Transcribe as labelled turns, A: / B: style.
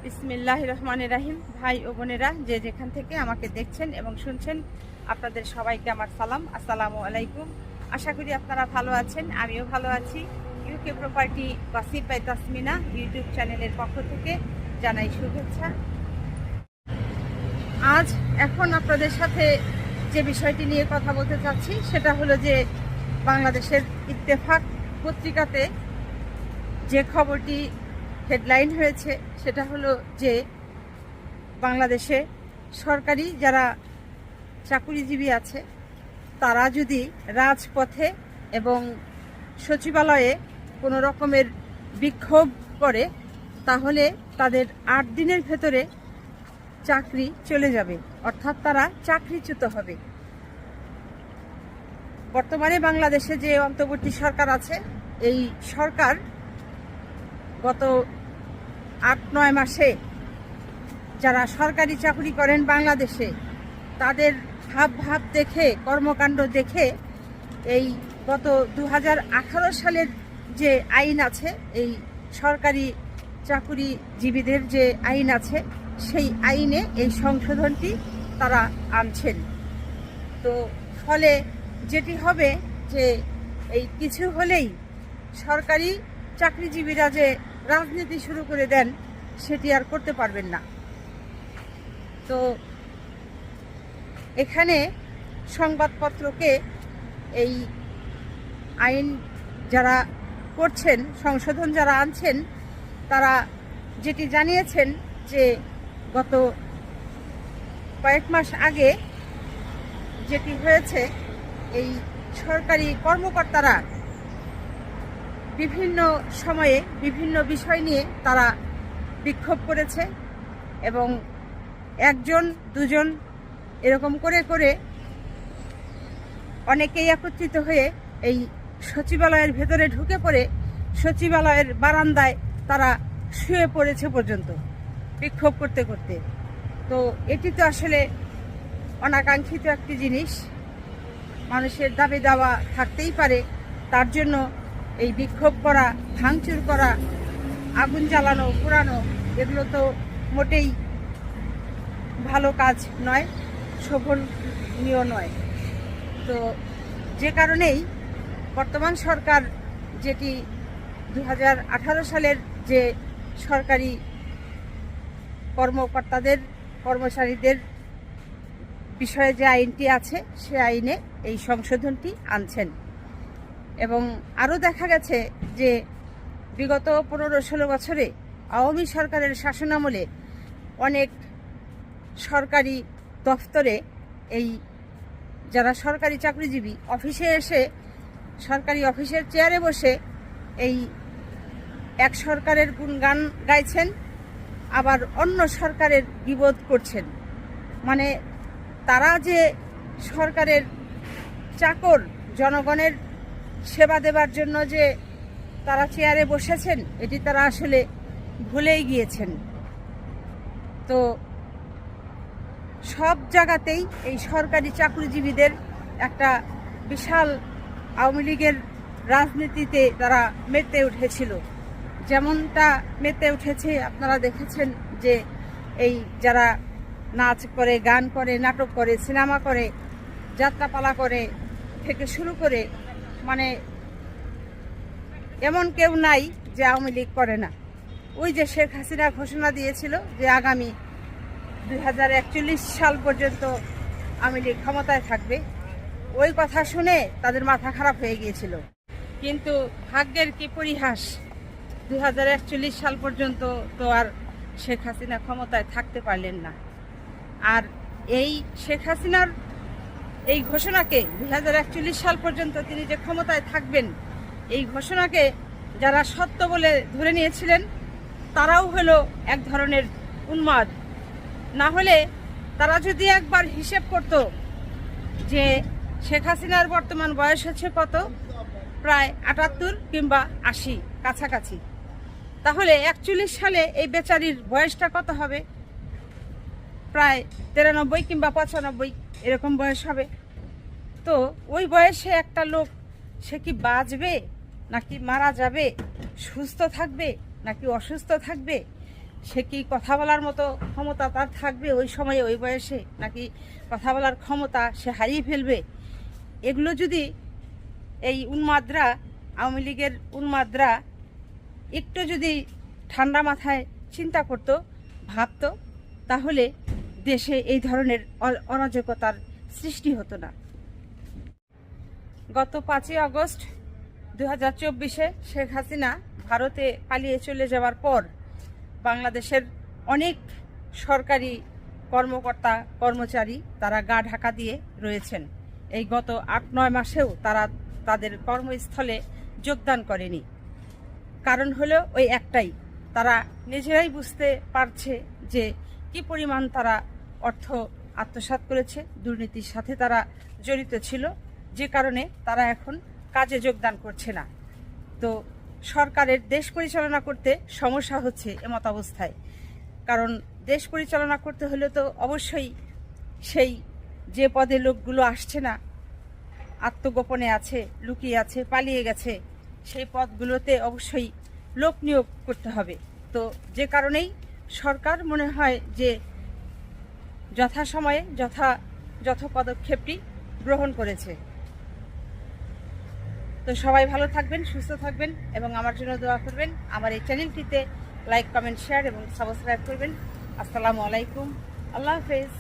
A: বিসমিল্লাহির রহমানির রহিম। ভাই ও বোনেরা, যে যেখান থেকে আমাকে দেখছেন এবং শুনছেন, আপনাদের সবাইকে আমার সালাম, আসসালামু আলাইকুম। আশা করি আপনারা ভালো আছেন, আমিও ভালো আছি। UK property gossip by Tasmina YouTube চ্যানেলের পক্ষ থেকে জানাই শুভেচ্ছা। আজ এখন আপনাদের সাথে যে বিষয়টি নিয়ে কথা বলতে চাচ্ছি সেটা হলো যে বাংলাদেশের ইত্তেফাক পত্রিকাতে যে খবরটি হেডলাইন হয়েছে সেটা হলো যে বাংলাদেশে সরকারি যারা চাকুরিজীবী আছে তারা যদি রাজপথে এবং সচিবালয়ে কোনো রকমের বিক্ষোভ করে তাহলে তাদের 8 দিনের ভেতরে চাকরি চলে যাবে, অর্থাৎ তারা চাকরিচ্যুত হবে। বর্তমানে বাংলাদেশে যে অন্তর্বর্তী সরকার আছে, এই সরকার গত 8-9 মাসে যারা সরকারি চাকরি করেন বাংলাদেশে তাদের ভাব দেখে, কর্মকাণ্ড দেখে এই গত 2018 সালের যে আইন আছে, এই সরকারি চাকুরিজীবীদের যে আইন আছে সেই আইনে এই সংশোধনটি তারা আনছেন। তো ফলে যেটি হবে যে এই কিছু হলেই সরকারি চাকরিজীবীরা যে রাজনীতি শুরু করে দেন সেটি আর করতে পারবেন না। তো এখানে সংবাদপত্রকে এই আইন যারা করছেন, সংশোধন যারা আনছেন, তারা যেটি জানিয়েছেন যে গত কয়েক মাস আগে যেটি হয়েছে, এই সরকারি কর্মকর্তারা বিভিন্ন সময়ে বিভিন্ন বিষয় নিয়ে তারা বিক্ষোভ করেছে এবং 1-2 এরকম করে করে অনেকেই একত্রিত হয়ে এই সচিবালয়ের ভেতরে ঢুকে পড়ে সচিবালয়ের বারান্দায় তারা শুয়ে পড়েছে পর্যন্ত বিক্ষোভ করতে করতে। তো এটি তো আসলে অনাকাঙ্ক্ষিত একটি জিনিস। মানুষের দাবি দাওয়া থাকতেই পারে, তার জন্য এই বিক্ষোভ করা, ভাঙচুর করা, আগুন জ্বালানো, পোড়ানো, এগুলো তো মোটেই ভালো কাজ নয়, শোভনীয় নয়। তো যে কারণেই বর্তমান সরকার যেটি 2018 সালের যে সরকারি কর্মকর্তাদের, কর্মচারীদের বিষয়ে যে আইনটি আছে সে আইনে এই সংশোধনটি আনছেন। এবং আরও দেখা গেছে যে বিগত 15-16 বছরে আওয়ামী সরকারের শাসনামলে অনেক সরকারি দফতরে এই যারা সরকারি চাকরিজীবী অফিসে এসে সরকারি অফিসের চেয়ারে বসে এই এক সরকারের গুণগান গাইছেন, আবার অন্য সরকারের বিরোধ করছেন। মানে তারা যে সরকারের চাকর, জনগণের সেবা দেবার জন্য যে তারা চেয়ারে বসেছেন এটি তারা আসলে ভুলেই গিয়েছেন। তো সব জায়গাতেই এই সরকারি চাকরিজীবীদের একটা বিশাল আওয়ামী লীগের রাজনীতিতে তারা মেতে উঠেছিল। যেমনটা মেতে উঠেছে আপনারা দেখেছেন যে এই যারা নাচ করে, গান করে, নাটক করে, সিনেমা করে, যাত্রাপালা করে থেকে শুরু করে, মানে এমন কেউ নাই যে আওয়ামী লীগ করে না। ওই যে শেখ হাসিনা ঘোষণা দিয়েছিল যে আগামী 2041 সাল পর্যন্ত আওয়ামী লীগ ক্ষমতায় থাকবে, ওই কথা শুনে তাদের মাথা খারাপ হয়ে গিয়েছিল। কিন্তু ভাগ্যের কি পরিহাস, 2041 সাল পর্যন্ত তো আর শেখ হাসিনা ক্ষমতায় থাকতে পারলেন না। আর এই শেখ হাসিনার এই ঘোষণাকে 2041 সাল পর্যন্ত তিনি যে ক্ষমতায় থাকবেন, এই ঘোষণাকে যারা সত্য বলে ধরে নিয়েছিলেন তারাও হলো এক ধরনের উন্মাদ। না হলে তারা যদি একবার হিসেব করত যে শেখ হাসিনার বর্তমান বয়স হচ্ছে কত, প্রায় 78 কিংবা 80 কাছাকাছি, তাহলে 41 সালে এই বেচারির বয়সটা কত হবে? প্রায় 93 কিংবা 95 এরকম বয়স হবে। তো ওই বয়সে একটা লোক সে কি বাঁচবে নাকি মারা যাবে, সুস্থ থাকবে নাকি অসুস্থ থাকবে, সে কি কথা বলার মতো ক্ষমতা তার থাকবে ওই সময়ে ওই বয়সে, নাকি কথা বলার ক্ষমতা সে হারিয়ে ফেলবে? এগুলো যদি এই উন্মাদরা, আওয়ামী লীগের উন্মাদরা একটু যদি ঠান্ডা মাথায় চিন্তা করতো, ভাবতো, তাহলে দেশে এই ধরনের অরাজকতার সৃষ্টি হতো না। গত 5ই আগস্ট 2024-এ শেখ হাসিনা ভারতে পালিয়ে চলে যাওয়ার পর বাংলাদেশের অনেক সরকারি কর্মকর্তা কর্মচারী তারা গা ঢাকা দিয়ে রয়েছেন। এই গত 8-9 মাসেও তারা তাদের কর্মস্থলে যোগদান করেনি। কারণ হলো ওই একটাই, তারা নিজেরাই বুঝতে পারছে যে কি পরিমাণ তারা অর্থ আত্মসাৎ করেছে, দুর্নীতির সাথে তারা জড়িত ছিল, যে কারণে তারা এখন কাজে যোগদান করছে না। তো সরকারের দেশ পরিচালনা করতে সমস্যা হচ্ছে এমত অবস্থায়। কারণ দেশ পরিচালনা করতে হলে তো অবশ্যই সেই যে পদে লোকগুলো আসছে না, আত্মগোপনে আছে, লুকিয়ে আছে, পালিয়ে গেছে, সেই পদগুলোতে অবশ্যই লোক নিয়োগ করতে হবে। তো যে কারণেই সরকার মনে হয় যে যথাসময়ে যথা পদক্ষেপটি গ্রহণ করেছে। তো সবাই ভালো থাকবেন, সুস্থ থাকবেন এবং আমার জন্য দোয়া করবেন। আমার এই চ্যানেলটিতে লাইক, কমেন্ট, শেয়ার এবং সাবস্ক্রাইব করবেন। আসসালামু আলাইকুম, আল্লাহ হাফেজ।